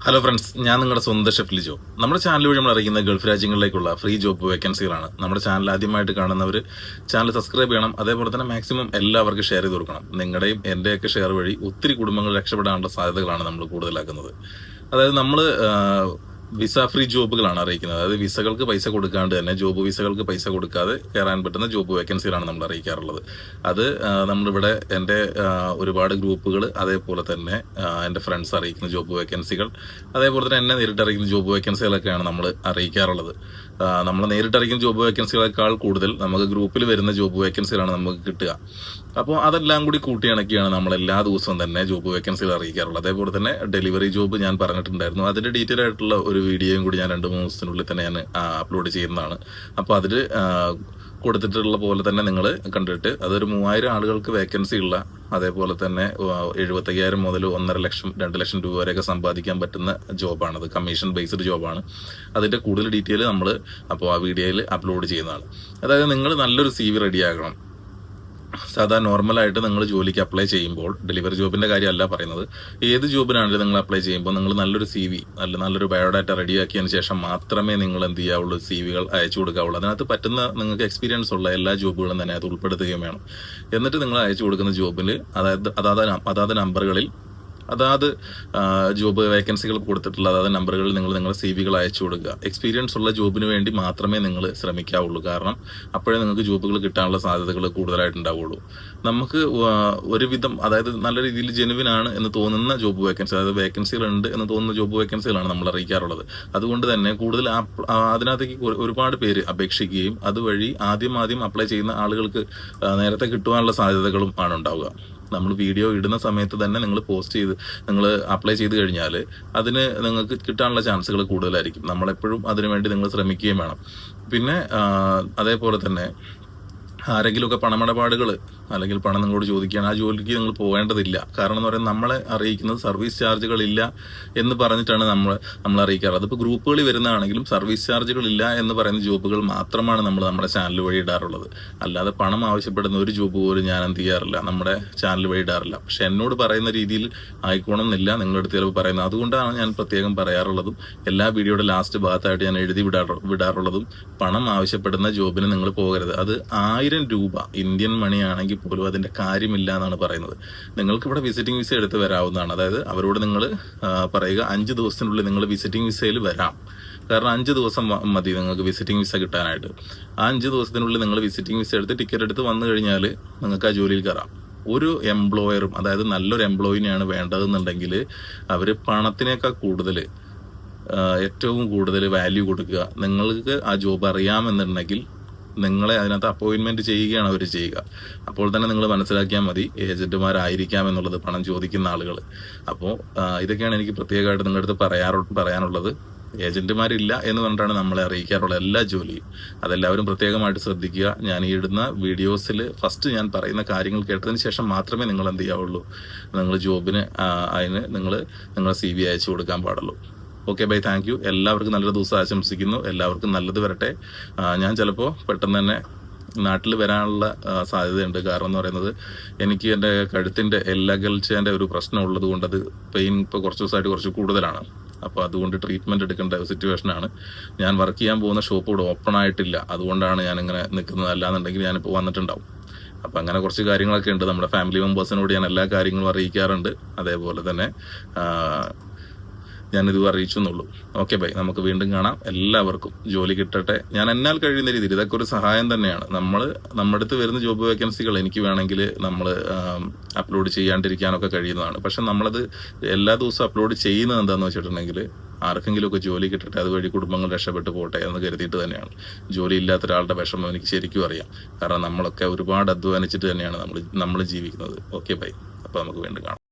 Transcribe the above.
Hello friends, ഞാൻ നിങ്ങളുടെ സ്വന്തം ഷെഫ് ലിജോ. നമ്മുടെ ചാനൽ വഴി നമ്മൾ അറിയിക്കുന്ന ഗൾഫ് രാജ്യങ്ങളിലേക്കുള്ള ഫ്രീ ജോബ് വേക്കൻസികളാണ്. നമ്മുടെ ചാനൽ ആദ്യമായിട്ട് കാണുന്നവർ ചാനൽ സബ്സ്ക്രൈബ് ചെയ്യണം. അതേപോലെ തന്നെ മാക്സിമം എല്ലാവർക്കും ഷെയർ ചെയ്ത് കൊടുക്കണം. നിങ്ങളുടെയും എൻ്റെയൊക്കെ ഷെയർ വഴി ഒത്തിരി കുടുംബങ്ങൾ രക്ഷപ്പെടാനുള്ള സാധ്യതകളാണ് നമ്മൾ കൂടുതലാക്കുന്നത്. അതായത് നമ്മൾ വിസ ഫ്രീ ജോബുകളാണ് അറിയിക്കുന്നത്. അതായത് വിസകൾക്ക് പൈസ കൊടുക്കാണ്ട് തന്നെ ജോബ് വിസകൾക്ക് പൈസ കൊടുക്കാതെ കയറാൻ പറ്റുന്ന ജോബ് വേക്കൻസികളാണ് നമ്മൾ അറിയിക്കാറുള്ളത്. അത് നമ്മളിവിടെ എൻ്റെ ഒരുപാട് ഗ്രൂപ്പുകൾ, അതേപോലെ തന്നെ എൻ്റെ ഫ്രണ്ട്സ് അറിയിക്കുന്ന ജോബ് വേക്കൻസികൾ, അതേപോലെ തന്നെ എന്നെ നേരിട്ട് അറിയിക്കുന്ന ജോബ് വേക്കൻസികളൊക്കെയാണ് നമ്മൾ അറിയിക്കാറുള്ളത്. നമ്മൾ നേരിട്ട് അറിയിക്കുന്ന ജോബ് വേക്കൻസികളെക്കാൾ കൂടുതൽ നമുക്ക് ഗ്രൂപ്പിൽ വരുന്ന ജോബ് വേക്കൻസികളാണ് നമുക്ക് കിട്ടുക. അപ്പോൾ അതെല്ലാം കൂടി കൂട്ടിയിണക്കിയാണ് നമ്മൾ എല്ലാ ദിവസവും തന്നെ ജോബ് വേക്കൻസികൾ അറിയിക്കാറുള്ളത്. അതേപോലെ തന്നെ ഡെലിവറി ജോബ് ഞാൻ പറഞ്ഞിട്ടുണ്ടായിരുന്നു. അതിൻ്റെ ഡീറ്റെയിൽ ആയിട്ടുള്ള ഒരു വീഡിയോയും കൂടി ഞാൻ 2-3 ദിവസത്തിനുള്ളിൽ തന്നെ ഞാൻ അപ്ലോഡ് ചെയ്യുന്നതാണ്. അപ്പോൾ അതിൽ കൊടുത്തിട്ടുള്ള പോലെ തന്നെ നിങ്ങൾ കണ്ടിട്ട് അതൊരു 3000 ആളുകൾക്ക് വേക്കൻസി ഉള്ള, അതേപോലെ തന്നെ 75,000 മുതൽ 1.5 ലക്ഷം 2 ലക്ഷം രൂപ വരെയൊക്കെ സമ്പാദിക്കാൻ പറ്റുന്ന ജോബാണത്. Commission based ജോബാണ്. അതിൻ്റെ കൂടുതൽ ഡീറ്റെയിൽ നമ്മൾ അപ്പോൾ ആ വീഡിയോയിൽ അപ്ലോഡ് ചെയ്യുന്നതാണ്. അതായത് നിങ്ങൾ നല്ലൊരു CV റെഡിയാകണം. സാധാ നോർമലായിട്ട് നിങ്ങൾ ജോലിക്ക് അപ്ലൈ ചെയ്യുമ്പോൾ, ഡെലിവറി ജോബിൻ്റെ കാര്യമല്ല പറയുന്നത്, ഏത് ജോബിനാണെങ്കിലും നിങ്ങൾ അപ്ലൈ ചെയ്യുമ്പോൾ നിങ്ങൾ നല്ലൊരു CV, നല്ലൊരു ബയോഡാറ്റ റെഡിയാക്കിയതിന് ശേഷം മാത്രമേ നിങ്ങൾ എന്ത് ചെയ്യാവുള്ളൂ, CVകൾ അയച്ചു കൊടുക്കാവുള്ളൂ. അതിനകത്ത് പറ്റുന്ന നിങ്ങൾക്ക് എക്സ്പീരിയൻസ് ഉള്ള എല്ലാ ജോബുകളും തന്നെ അത് ഉൾപ്പെടുത്തുകയും വേണം. എന്നിട്ട് നിങ്ങൾ അയച്ചു കൊടുക്കുന്ന ജോബിൽ അതാത് നമ്പറുകളിൽ അതാത് ജോബ് വേക്കൻസികൾ കൊടുത്തിട്ടുള്ള അതാത് നമ്പറുകളിൽ നിങ്ങളുടെ CVകൾ അയച്ചു കൊടുക്കുക. എക്സ്പീരിയൻസ് ഉള്ള ജോബിന് വേണ്ടി മാത്രമേ നിങ്ങൾ ശ്രമിക്കാവുള്ളൂ. കാരണം അപ്പോഴേ നിങ്ങൾക്ക് ജോബുകൾ കിട്ടാനുള്ള സാധ്യതകൾ കൂടുതലായിട്ടുണ്ടാവുള്ളൂ. നമുക്ക് ഒരുവിധം, അതായത് നല്ല രീതിയിൽ ജെനുവിൻ ആണ് എന്ന് തോന്നുന്ന ജോബ് വേക്കൻസി, അതായത് വേക്കൻസികൾ ഉണ്ട് എന്ന് തോന്നുന്ന ജോബ് വേക്കൻസികളാണ് നമ്മൾ അറിയിക്കാറുള്ളത്. അതുകൊണ്ട് തന്നെ കൂടുതൽ അതിനകത്തേക്ക് ഒരുപാട് പേര് അപേക്ഷിക്കുകയും അതുവഴി ആദ്യം അപ്ലൈ ചെയ്യുന്ന ആളുകൾക്ക് നേരത്തെ കിട്ടുവാനുള്ള സാധ്യതകളും ആണ് ഉണ്ടാവുക. നമ്മൾ വീഡിയോ ഇടുന്ന സമയത്ത് തന്നെ നിങ്ങൾ പോസ്റ്റ് ചെയ്ത് നിങ്ങൾ അപ്ലൈ ചെയ്ത് കഴിഞ്ഞാൽ അതിന് നിങ്ങൾക്ക് കിട്ടാനുള്ള ചാൻസുകൾ കൂടുതലായിരിക്കും. നമ്മളെപ്പോഴും അതിനുവേണ്ടി നിങ്ങൾ ശ്രമിക്കുകയും വേണം. പിന്നെ അതേപോലെ തന്നെ ആരെങ്കിലുമൊക്കെ പണമിടപാടുകൾ അല്ലെങ്കിൽ പണം നിങ്ങളോട് ചോദിക്കുകയാണ്, ആ ജോലിക്ക് നിങ്ങൾ പോകേണ്ടതില്ല. കാരണം എന്ന് പറയുന്നത് നമ്മളെ അറിയിക്കുന്നത് സർവീസ് ചാർജുകളില്ല എന്ന് പറഞ്ഞിട്ടാണ് നമ്മൾ അറിയിക്കാറ്. അതിപ്പോൾ ഗ്രൂപ്പുകളിൽ വരുന്നതാണെങ്കിലും സർവീസ് ചാർജുകളില്ല എന്ന് പറയുന്ന ജോബുകൾ മാത്രമാണ് നമ്മൾ നമ്മുടെ ചാനൽ വഴി ഇടാറുള്ളത്. അല്ലാതെ പണം ആവശ്യപ്പെടുന്ന ഒരു ജോബ് പോലും ഞാൻ എന്ത് ചെയ്യാറില്ല, നമ്മുടെ ചാനൽ വഴി ഇടാറില്ല. പക്ഷെ എന്നോട് പറയുന്ന രീതിയിൽ ആയിക്കോണം എന്നില്ല നിങ്ങളുടെ അടുത്ത് ചിലപ്പോൾ പറയുന്നത്. അതുകൊണ്ടാണ് ഞാൻ പ്രത്യേകം പറയാറുള്ളതും എല്ലാ വീഡിയോയുടെ ലാസ്റ്റ് ഭാഗത്തായിട്ട് ഞാൻ എഴുതി വിടാറുള്ളതും പണം ആവശ്യപ്പെടുന്ന ജോബിന് നിങ്ങൾ പോകരുത്. അത് 1000 രൂപ ഇന്ത്യൻ മണി ആണെങ്കിൽ പോലും അതിന്റെ കാര്യമില്ല എന്നാണ് പറയുന്നത്. നിങ്ങൾക്ക് ഇവിടെ വിസിറ്റിംഗ് വിസ എടുത്ത് വരാവുന്നതാണ്. അതായത് അവരോട് നിങ്ങൾ പറയുക 5 ദിവസത്തിനുള്ളിൽ നിങ്ങൾ വിസിറ്റിംഗ് വിസയിൽ വരാം. കാരണം 5 ദിവസം മതി നിങ്ങൾക്ക് വിസിറ്റിംഗ് വിസ കിട്ടാനായിട്ട്. ആ 5 ദിവസത്തിനുള്ളിൽ നിങ്ങൾ വിസിറ്റിംഗ് വിസ എടുത്ത് ടിക്കറ്റ് എടുത്ത് വന്നു കഴിഞ്ഞാൽ നിങ്ങൾക്ക് ആ ജോലിയിൽ കയറാം. ഒരു എംപ്ലോയറും, അതായത് നല്ലൊരു എംപ്ലോയിനെയാണ് വേണ്ടതെന്നുണ്ടെങ്കിൽ അവർ പണത്തിനേക്കാൾ കൂടുതൽ ഏറ്റവും കൂടുതൽ വാല്യൂ കൊടുക്കുക. നിങ്ങൾക്ക് ആ ജോബ് അറിയാമെന്നുണ്ടെങ്കിൽ നിങ്ങളെ അതിനകത്ത് അപ്പോയിൻമെന്റ് ചെയ്യുകയാണ് അവർ ചെയ്യുക. അപ്പോൾ തന്നെ നിങ്ങൾ മനസ്സിലാക്കിയാൽ മതി ഏജന്റുമാരായിരിക്കാം എന്നുള്ളത്, പണം ചോദിക്കുന്ന ആളുകൾ. അപ്പോൾ ഇതൊക്കെയാണ് എനിക്ക് പ്രത്യേകമായിട്ട് നിങ്ങളുടെ അടുത്ത് പറയാനുള്ളത്. ഏജന്റുമാരില്ല എന്ന് പറഞ്ഞിട്ടാണ് നമ്മളെ അറിയിക്കാറുള്ള എല്ലാ ജോലിയും. അതെല്ലാവരും പ്രത്യേകമായിട്ട് ശ്രദ്ധിക്കുക. ഞാൻ ഈ ഇടുന്ന വീഡിയോസിൽ ഫസ്റ്റ് ഞാൻ പറയുന്ന കാര്യങ്ങൾ കേട്ടതിന് ശേഷം മാത്രമേ നിങ്ങൾ എന്ത് ചെയ്യാവുള്ളൂ, നിങ്ങൾ ജോബിന് അതിന് നിങ്ങളുടെ CV അയച്ചു കൊടുക്കാൻ പാടുള്ളൂ. Okay bye, thank you. എല്ലാവർക്കും നല്ലൊരു ദിവസം ആശംസിക്കുന്നു. എല്ലാവർക്കും നല്ലത് വരട്ടെ. ഞാൻ ചിലപ്പോൾ പെട്ടെന്ന് തന്നെ നാട്ടിൽ വരാനുള്ള സാധ്യതയുണ്ട്. കാരണം എന്ന് പറയുന്നത് എനിക്ക് എൻ്റെ കഴുത്തിൻ്റെ എല്ലകൽച്ചേൻ്റെ ഒരു പ്രശ്നം ഉള്ളത് കൊണ്ട് അത് പെയിൻ ഇപ്പോൾ കുറച്ച് ദിവസമായിട്ട് കുറച്ച് കൂടുതലാണ്. അപ്പോൾ അതുകൊണ്ട് ട്രീറ്റ്മെൻറ്റ് എടുക്കേണ്ട സിറ്റുവേഷനാണ്. ഞാൻ വർക്ക് ചെയ്യാൻ പോകുന്ന ഷോപ്പ് ഇവിടെ ഓപ്പൺ ആയിട്ടില്ല. അതുകൊണ്ടാണ് ഞാനിങ്ങനെ നിൽക്കുന്നത്. അല്ലാന്നുണ്ടെങ്കിൽ ഞാനിപ്പോൾ വന്നിട്ടുണ്ടാവും. അപ്പം അങ്ങനെ കുറച്ച് കാര്യങ്ങളൊക്കെ ഉണ്ട്. നമ്മുടെ ഫാമിലി മെമ്പേഴ്സിനോട് ഞാൻ എല്ലാ കാര്യങ്ങളും അറിയിക്കാറുണ്ട്. അതേപോലെ തന്നെ ഞാനിത് അറിയിച്ചെന്നുള്ളൂ. ഓക്കെ ബൈ, നമുക്ക് വീണ്ടും കാണാം. എല്ലാവർക്കും ജോലി കിട്ടട്ടെ. ഞാൻ എന്നാൽ കഴിയുന്ന രീതിയിൽ, ഇതൊക്കെ ഒരു സഹായം തന്നെയാണ്. നമ്മുടെ അടുത്ത് വരുന്ന ജോബ് വേക്കൻസികൾ എനിക്ക് വേണമെങ്കിൽ നമ്മൾ അപ്ലോഡ് ചെയ്യാണ്ടിരിക്കാനൊക്കെ കഴിയുന്നതാണ്. പക്ഷെ നമ്മളത് എല്ലാ ദിവസവും അപ്ലോഡ് ചെയ്യുന്നത് എന്താണെന്ന് വെച്ചിട്ടുണ്ടെങ്കിൽ ആർക്കെങ്കിലുമൊക്കെ ജോലി കിട്ടട്ടെ, അതുവഴി കുടുംബങ്ങൾ രക്ഷപ്പെട്ടു പോട്ടെ എന്ന് കരുതിയിട്ട് തന്നെയാണ്. ജോലി ഇല്ലാത്ത ഒരാളുടെ വിഷമം എനിക്ക് ശരിക്കും അറിയാം. കാരണം നമ്മളൊക്കെ ഒരുപാട് അധ്വാനിച്ചിട്ട് തന്നെയാണ് നമ്മൾ ജീവിക്കുന്നത്. ഓക്കെ ബൈ, അപ്പോൾ നമുക്ക് വീണ്ടും കാണാം.